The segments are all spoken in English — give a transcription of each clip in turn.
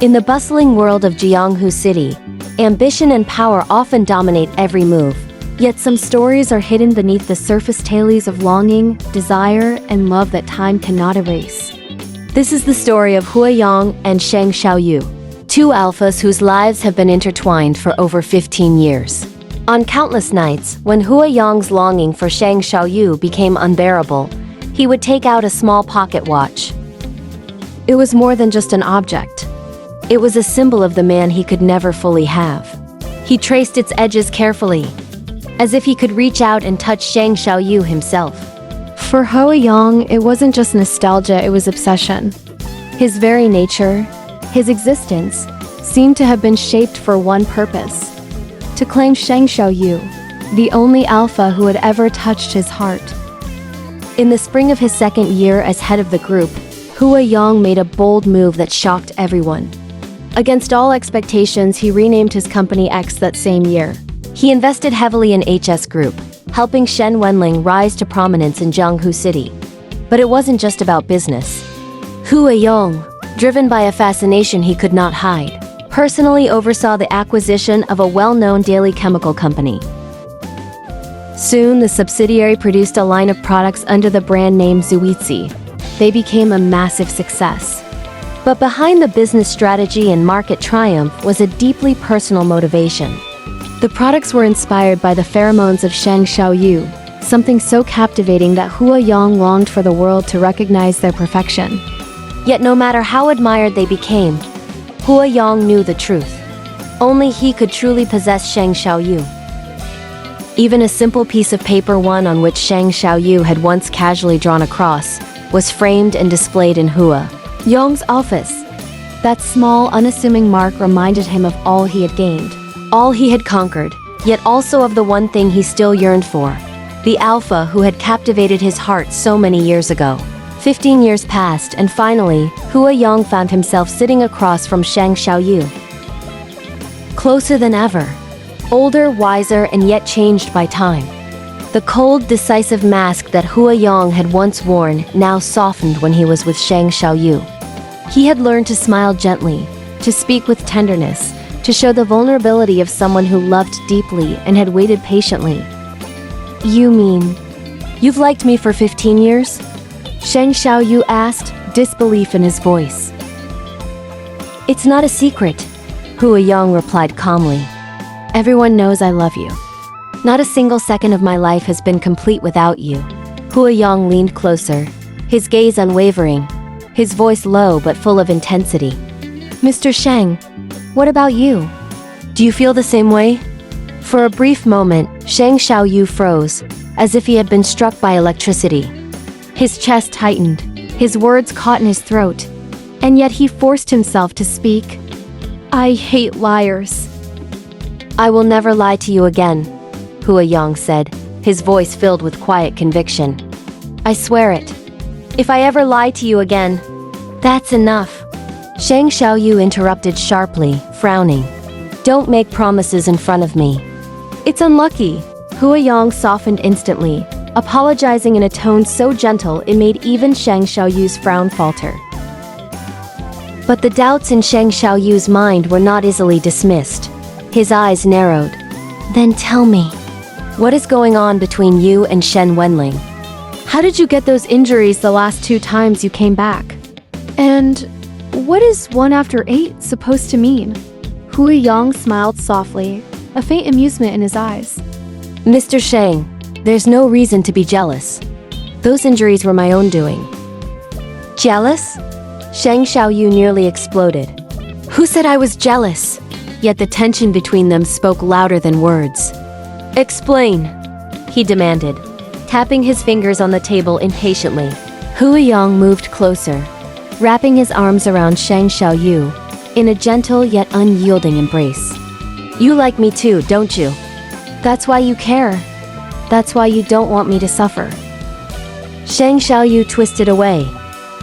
In the bustling world of Jianghu City, ambition and power often dominate every move. Yet some stories are hidden beneath the surface, tales of longing, desire, and love that time cannot erase. This is the story of Hua Yong and Sheng Shaoyou, two alphas whose lives have been intertwined for over 15 years. On countless nights, when Hua Yong's longing for Sheng Shaoyou became unbearable, he would take out a small pocket watch. It was more than just an object. It was a symbol of the man he could never fully have. He traced its edges carefully, as if he could reach out and touch Sheng Shaoyou himself. For Hua Yong, it wasn't just nostalgia, it was obsession. His very nature, his existence, seemed to have been shaped for one purpose: to claim Sheng Shaoyou, the only alpha who had ever touched his heart. In the spring of his second year as head of the group, Hua Yong made a bold move that shocked everyone. Against all expectations, he renamed his company X that same year. He invested heavily in HS Group, helping Shen Wenling rise to prominence in Jianghu City. But it wasn't just about business. Hua Yong, driven by a fascination he could not hide, personally oversaw the acquisition of a well-known daily chemical company. Soon, the subsidiary produced a line of products under the brand name Zuizi. They became a massive success. But behind the business strategy and market triumph was a deeply personal motivation. The products were inspired by the pheromones of Sheng Shaoyou, something so captivating that Hua Yong longed for the world to recognize their perfection. Yet no matter how admired they became, Hua Yong knew the truth. Only he could truly possess Sheng Shaoyou. Even a simple piece of paper, one on which Sheng Shaoyou had once casually drawn a cross, was framed and displayed in Hua Yong's office. That small, unassuming mark reminded him of all he had gained, all he had conquered, yet also of the one thing he still yearned for: the alpha who had captivated his heart so many years ago. 15 years passed, and finally, Hua Yong found himself sitting across from Sheng Shaoyou. Closer than ever. Older, wiser, and yet changed by time. The cold, decisive mask that Hua Yong had once worn now softened when he was with Sheng Shaoyou. He had learned to smile gently, to speak with tenderness, to show the vulnerability of someone who loved deeply and had waited patiently. "You mean, you've liked me for 15 years?" Sheng Shaoyou asked, disbelief in his voice. "It's not a secret," Hua Yong replied calmly. "Everyone knows I love you. Not a single second of my life has been complete without you." Hua Yong leaned closer, his gaze unwavering, his voice low but full of intensity. "Mr. Sheng, what about you? Do you feel the same way?" For a brief moment, Sheng Shaoyou froze, as if he had been struck by electricity. His chest tightened, his words caught in his throat, and yet he forced himself to speak. "I hate liars." "I will never lie to you again," Hua Yong said, his voice filled with quiet conviction. "I swear it. If I ever lie to you again..." "That's enough," Sheng Shaoyou interrupted sharply, frowning. "Don't make promises in front of me." "It's unlucky," Hua Yong softened instantly, apologizing in a tone so gentle it made even Sheng Shaoyou's frown falter. But the doubts in Sheng Shaoyou's mind were not easily dismissed. His eyes narrowed. "Then tell me, what is going on between you and Shen Wenling? How did you get those injuries the last 2 times you came back? And what is 1 after 8 supposed to mean?" Hua Yong smiled softly, a faint amusement in his eyes. "Mr. Sheng, there's no reason to be jealous. Those injuries were my own doing." "Jealous?" Sheng Shaoyou nearly exploded. "Who said I was jealous?" Yet the tension between them spoke louder than words. "Explain," he demanded, tapping his fingers on the table impatiently. Hua Yong moved closer, wrapping his arms around Sheng Shaoyou in a gentle yet unyielding embrace. "You like me too, don't you? That's why you care. That's why you don't want me to suffer." Sheng Shaoyou twisted away,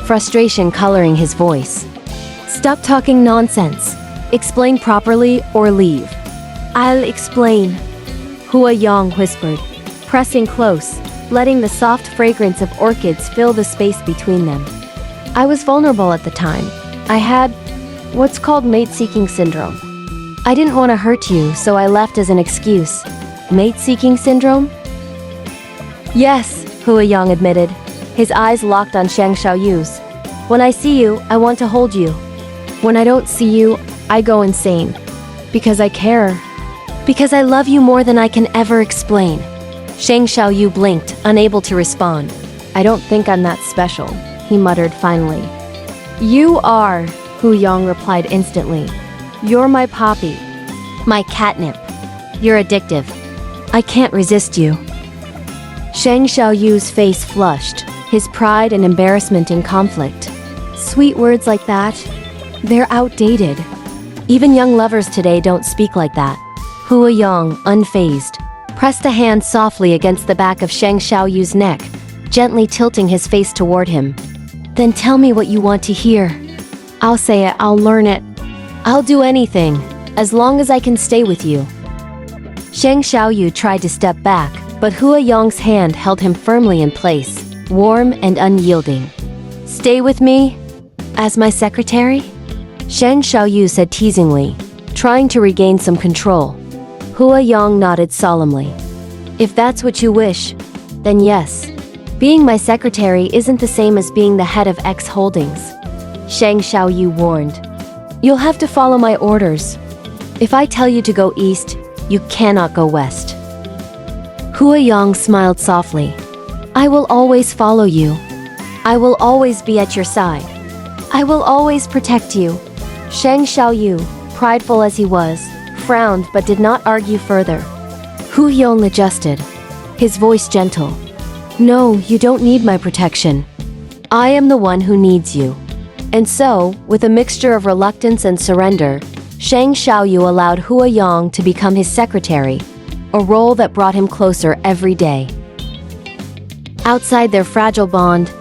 frustration coloring his voice. "Stop talking nonsense. Explain properly or leave." "I'll explain," Hua Yong whispered, pressing close, letting the soft fragrance of orchids fill the space between them. "I was vulnerable at the time. I had What's called mate-seeking syndrome. I didn't want to hurt you, so I left as an excuse. Mate-seeking syndrome? Yes, Hua Yong admitted, his eyes locked on Sheng Shaoyou's. When I see you, I want to hold you. When I don't see you, I go insane. Because I care. Because I love you more than I can ever explain. Sheng Shaoyou blinked, unable to respond. I don't think I'm that special, he muttered finally. You are, Hua Yong replied instantly. You're my poppy. My catnip. You're addictive. I can't resist you. Sheng Shaoyou's face flushed, his pride and embarrassment in conflict. Sweet words like that, they're outdated. Even young lovers today don't speak like that. Hua Yong, unfazed, pressed a hand softly against the back of Sheng Shaoyou's neck, gently tilting his face toward him. Then tell me what you want to hear. I'll say it, I'll learn it. I'll do anything, as long as I can stay with you. Sheng Shaoyou tried to step back, but Hua Yong's hand held him firmly in place, warm and unyielding. Stay with me? As my secretary? Sheng Shaoyou said teasingly, trying to regain some control. Hua Yong nodded solemnly. If that's what you wish, then yes. Being my secretary isn't the same as being the head of X Holdings. Sheng Shaoyou warned. You'll have to follow my orders. If I tell you to go east, you cannot go west. Hua Yong smiled softly. I will always follow you. I will always be at your side. I will always protect you. Sheng Shaoyou, prideful as he was, frowned but did not argue further. Hua Yong adjusted, his voice gentle. No, you don't need my protection. I am the one who needs you. And so, with a mixture of reluctance and surrender, Sheng Shaoyou allowed Hua Yong to become his secretary, a role that brought him closer every day. Outside their fragile bond,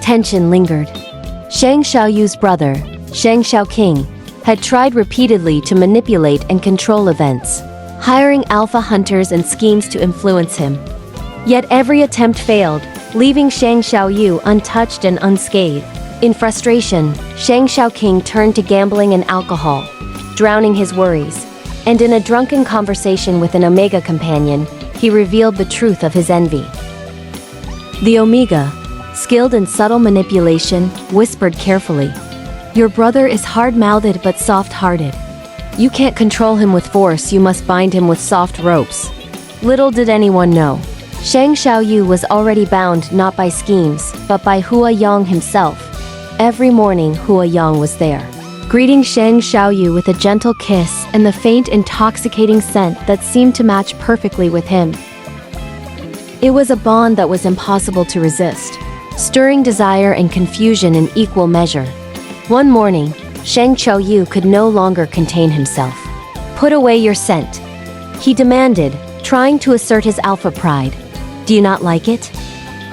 tension lingered. Sheng Shaoyou's brother, Sheng Shaoqing, had tried repeatedly to manipulate and control events, hiring alpha hunters and schemes to influence him. Yet every attempt failed, leaving Sheng Shaoyou untouched and unscathed. In frustration, Sheng Shaoqing turned to gambling and alcohol, drowning his worries. And in a drunken conversation with an Omega companion, he revealed the truth of his envy. The Omega, skilled in subtle manipulation, whispered carefully. Your brother is hard-mouthed but soft-hearted. You can't control him with force, you must bind him with soft ropes. Little did anyone know, Sheng Shaoyou was already bound not by schemes, but by Hua Yong himself. Every morning Hua Yong was there, greeting Sheng Shaoyou with a gentle kiss and the faint intoxicating scent that seemed to match perfectly with him. It was a bond that was impossible to resist, stirring desire and confusion in equal measure. One morning, Sheng Shaoyou could no longer contain himself. Put away your scent, he demanded, trying to assert his alpha pride. Do you not like it?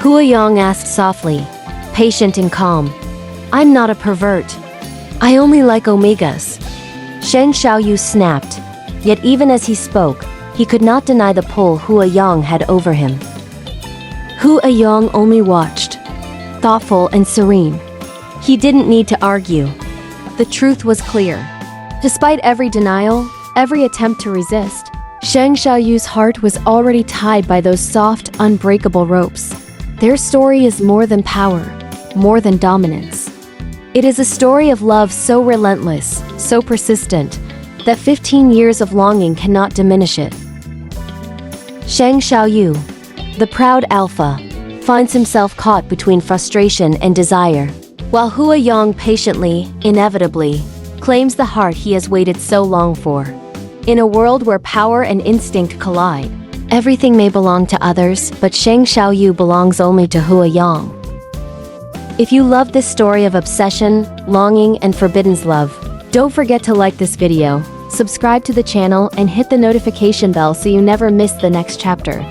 Hua Yong asked softly, patient and calm. I'm not a pervert. I only like Omegas. Sheng Shaoyou snapped, yet even as he spoke, he could not deny the pull Hua Yong had over him. Hua Yong only watched, thoughtful and serene. He didn't need to argue. The truth was clear. Despite every denial, every attempt to resist, Sheng Shaoyou's heart was already tied by those soft, unbreakable ropes. Their story is more than power, more than dominance. It is a story of love so relentless, so persistent, that 15 years of longing cannot diminish it. Sheng Shaoyou, the proud alpha, finds himself caught between frustration and desire, while Hua Yong patiently, inevitably, claims the heart he has waited so long for. In a world where power and instinct collide, everything may belong to others, but Sheng Shaoyou belongs only to Hua Yong. If you love this story of obsession, longing, and forbidden love, don't forget to like this video, subscribe to the channel, and hit the notification bell so you never miss the next chapter.